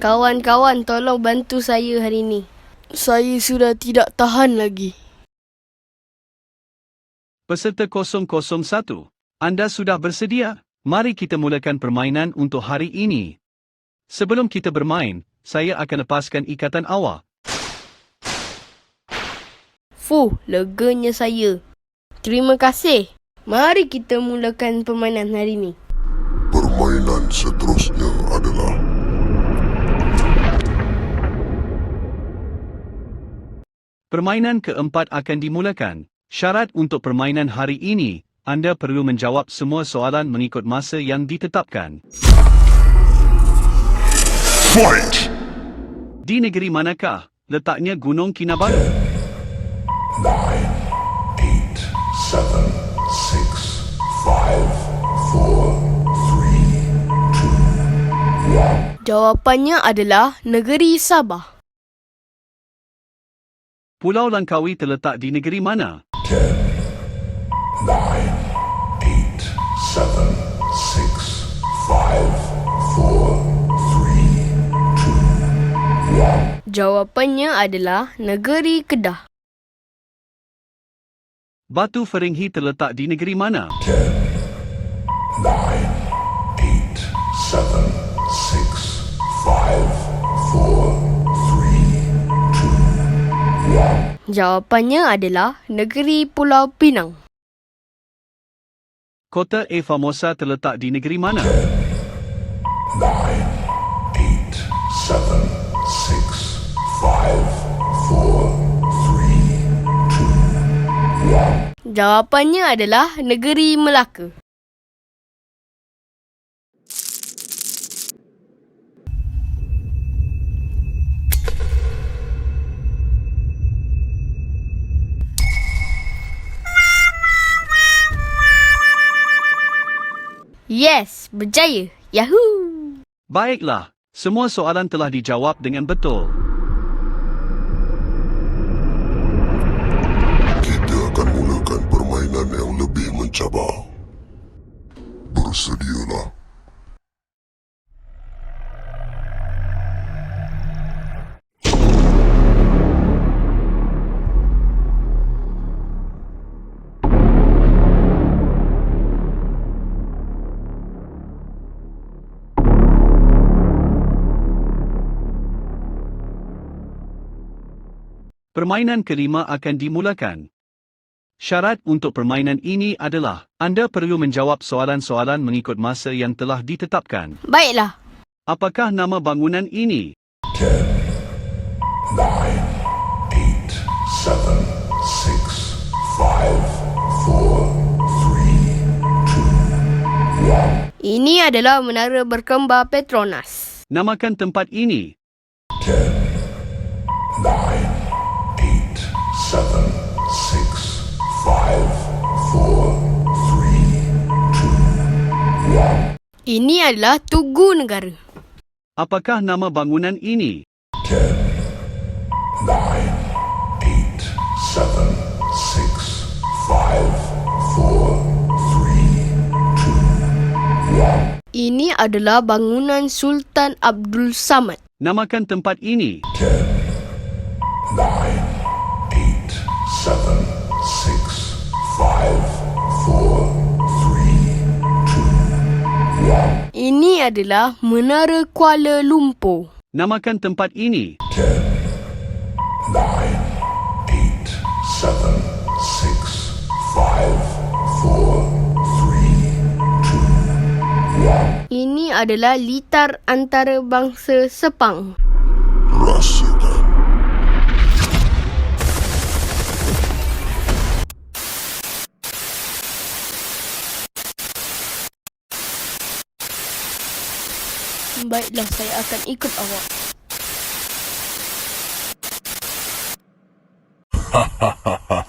Kawan-kawan, tolong bantu saya hari ini. Saya sudah tidak tahan lagi. Peserta 001, anda sudah bersedia? Mari kita mulakan permainan untuk hari ini. Sebelum kita bermain, saya akan lepaskan ikatan awak. Leganya saya. Terima kasih. Mari kita mulakan permainan hari ini. Permainan seterusnya adalah Permainan keempat akan dimulakan. Syarat untuk permainan hari ini, anda perlu menjawab semua soalan mengikut masa yang ditetapkan. Fight! Di negeri manakah letaknya Gunung Kinabalu? 9, 8, 7, 6, 5, 4, 3, 2, 1. Jawapannya adalah negeri Sabah. Pulau Langkawi terletak di negeri mana? 10, 9, 8, 7, 6, 5, 4, 3, 2, 1. Jawapannya adalah negeri Kedah. Batu Feringhi terletak di negeri mana? 10, 9, 8, 7, 6, 5, 4, 3, 2, 1. Jawapannya adalah negeri Pulau Pinang. Kota Formosa terletak di negeri mana? 9, 8, 7, 6, 5, 4, 3, 2, 1. Jawapannya adalah negeri Melaka. Yes, berjaya. Yahoo! Baiklah, semua soalan telah dijawab dengan betul. Kita akan mulakan permainan yang lebih mencabar. Bersedialah. Permainan kelima akan dimulakan. Syarat untuk permainan ini adalah, anda perlu menjawab soalan-soalan mengikut masa yang telah ditetapkan. Baiklah. Apakah nama bangunan ini? 10, 9, 8, 7, 6, 5, 4, 3, 2, 1. Ini adalah menara berkembar Petronas. Namakan tempat ini. 10, 9, 8, 7, 6, 5, 4, 3, 2, 1. Ini adalah Tugu Negara. Apakah nama bangunan ini? 10, 9, 8, 7, 6, 5, 4, 3, 2, 1. Ini adalah bangunan Sultan Abdul Samad. Namakan tempat ini. 10, 9, 8, 7, 6, 5, 4, 3, 2, 1. Ini adalah Menara Kuala Lumpur. Namakan tempat ini. 10, 9, 8, 7, 6, 5, 4, 3, 2, 1. Ini adalah Litar Antarabangsa Sepang. Rasakan. Baiklah, saya akan ikut awak. Hahaha.